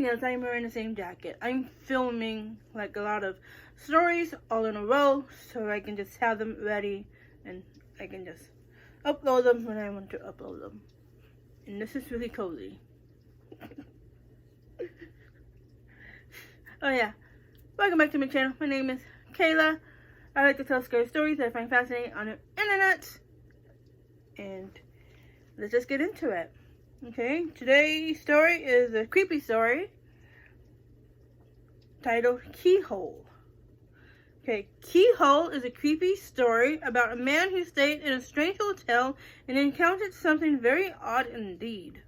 yes, I'm wearing the same jacket. I'm filming like a lot of stories all in a row so I can just have them ready and I can just upload them when I want to upload them. And this is really cozy. Oh yeah, welcome back to my channel. My name is Kayla. I like to tell scary stories that I find fascinating on the internet. And let's just get into it. Okay, today's story is a creepy story titled KeyHole. Okay, KeyHole is a creepy story about a man who stayed in a strange hotel and encountered something very odd indeed.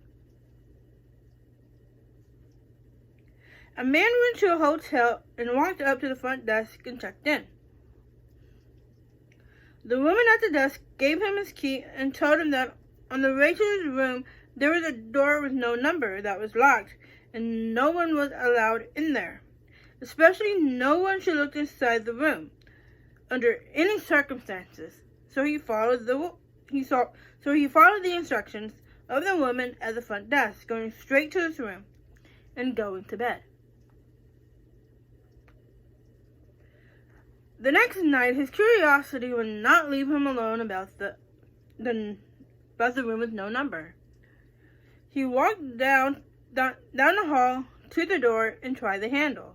A man went to a hotel and walked up to the front desk and checked in. The woman at the desk gave him his key and told him that on the way to his room there was a door with no number that was locked and no one was allowed in there. Especially no one should look inside the room under any circumstances. So he followed the instructions of the woman at the front desk, going straight to his room and going to bed. The next night, his curiosity would not leave him alone about the room with no number. He walked down the hall to the door and tried the handle.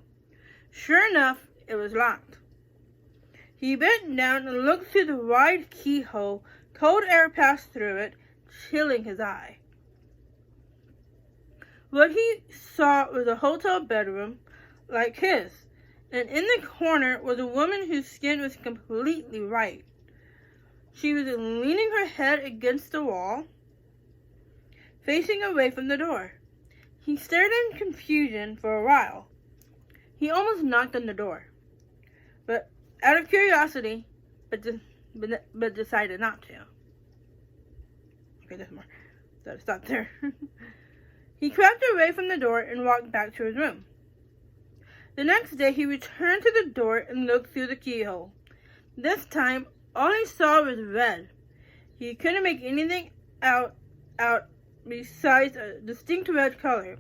Sure enough, it was locked. He bent down and looked through the wide keyhole. Cold air passed through it, chilling his eye. What he saw was a hotel bedroom like his, and in the corner was a woman whose skin was completely white. She was leaning her head against the wall, facing away from the door. He stared in confusion for a while. He almost knocked on the door, but out of curiosity, but decided not to. Okay, there's more. So I stopped there. He crept away from the door and walked back to his room. The next day, he returned to the door and looked through the keyhole. This time, all he saw was red. He couldn't make anything out besides a distinct red color.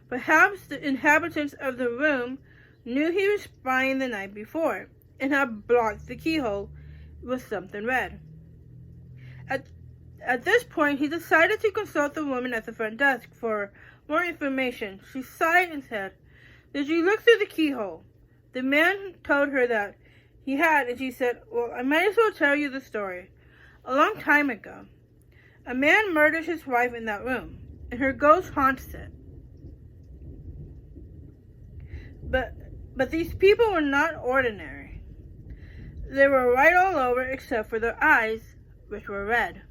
Perhaps the inhabitants of the room knew he was spying the night before and had blocked the keyhole with something red. At this point, he decided to consult the woman at the front desk for more information. She sighed and said, "Did you look through the keyhole?" The man told her that he had, and she said, "Well, I might as well tell you the story. A long time ago, a man murdered his wife in that room, and her ghost haunts it. But these people were not ordinary. They were white all over except for their eyes, which were red."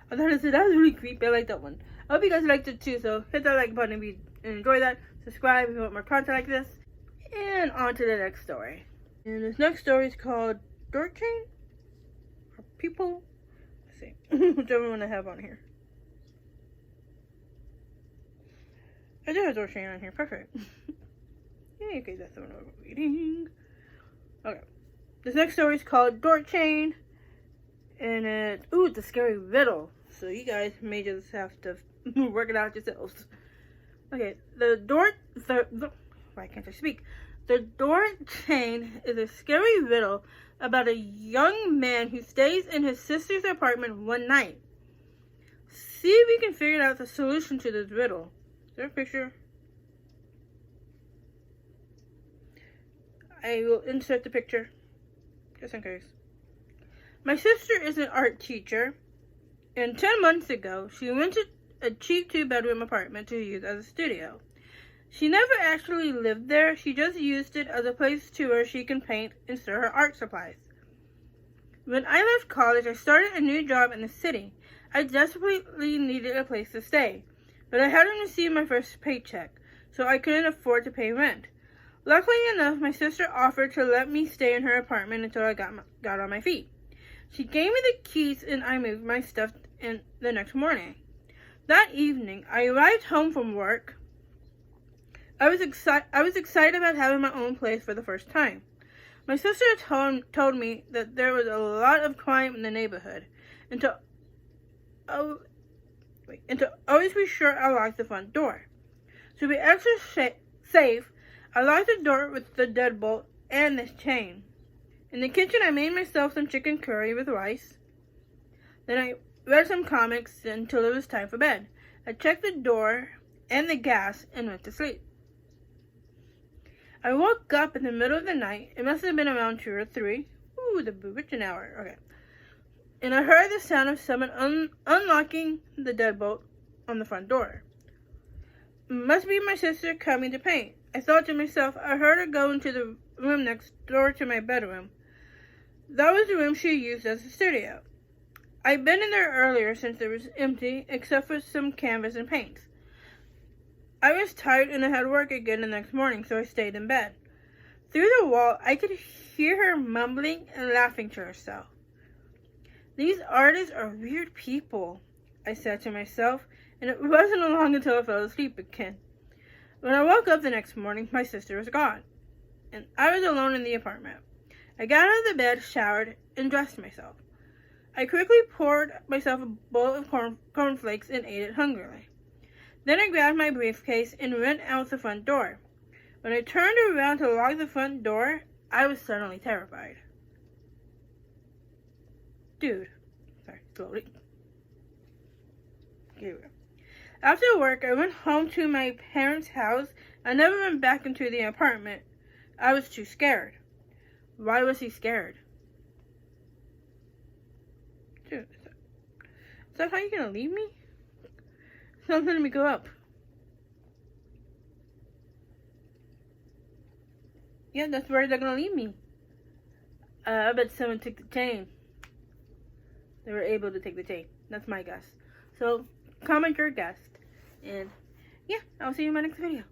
I thought that was really creepy. I like that one. I hope you guys liked it too, so hit that like button if you enjoy that. Subscribe if you want more content like this. And on to the next story. And this next story is called Door Chain? Or People? Let's see. Whichever one I have on here. I do have Door Chain on here. Perfect. Yeah, okay, that's the one I'm reading. Okay. This next story is called Door Chain. And it's a scary riddle. So you guys may just have to work it out yourselves. Okay, why can't I speak? The Door Chain is a scary riddle about a young man who stays in his sister's apartment one night. See if we can figure out the solution to this riddle. Is there a picture? I will insert the picture, just in case. My sister is an art teacher, and 10 months ago, she rented a cheap 2-bedroom apartment to use as a studio. She never actually lived there, she just used it as a place to where she can paint and store her art supplies. When I left college, I started a new job in the city. I desperately needed a place to stay, but I hadn't received my first paycheck, so I couldn't afford to pay rent. Luckily enough, my sister offered to let me stay in her apartment until I got on my feet. She gave me the keys and I moved my stuff in the next morning. That evening, I arrived home from work. I was excited about having my own place for the first time. My sister told me that there was a lot of crime in the neighborhood, and to always be sure I locked the front door. To be extra safe, I locked the door with the deadbolt and this chain. In the kitchen, I made myself some chicken curry with rice. Then I read some comics until it was time for bed. I checked the door and the gas and went to sleep. I woke up in the middle of the night. It must have been around 2 or 3. Ooh, the bewitching hour. Okay. And I heard the sound of someone unlocking the deadbolt on the front door. It must be my sister coming to paint. I thought to myself, I heard her go into the room next door to my bedroom. That was the room she used as a studio. I'd been in there earlier since it was empty, except for some canvas and paints. I was tired and I had work again the next morning, so I stayed in bed. Through the wall, I could hear her mumbling and laughing to herself. These artists are weird people, I said to myself, and it wasn't long until I fell asleep again. When I woke up the next morning, my sister was gone, and I was alone in the apartment. I got out of the bed, showered, and dressed myself. I quickly poured myself a bowl of cornflakes and ate it hungrily. Then I grabbed my briefcase and ran out the front door. When I turned around to lock the front door, I was suddenly terrified. Dude. Sorry, slowly. Here we go. After work, I went home to my parents' house. I never went back into the apartment. I was too scared. Why was he scared? Dude, is that how you're gonna leave me? Don't let me go up. Yeah, that's where they're gonna leave me. I bet someone took the chain. They were able to take the chain. That's my guess. So, comment your guess. And, yeah, I'll see you in my next video.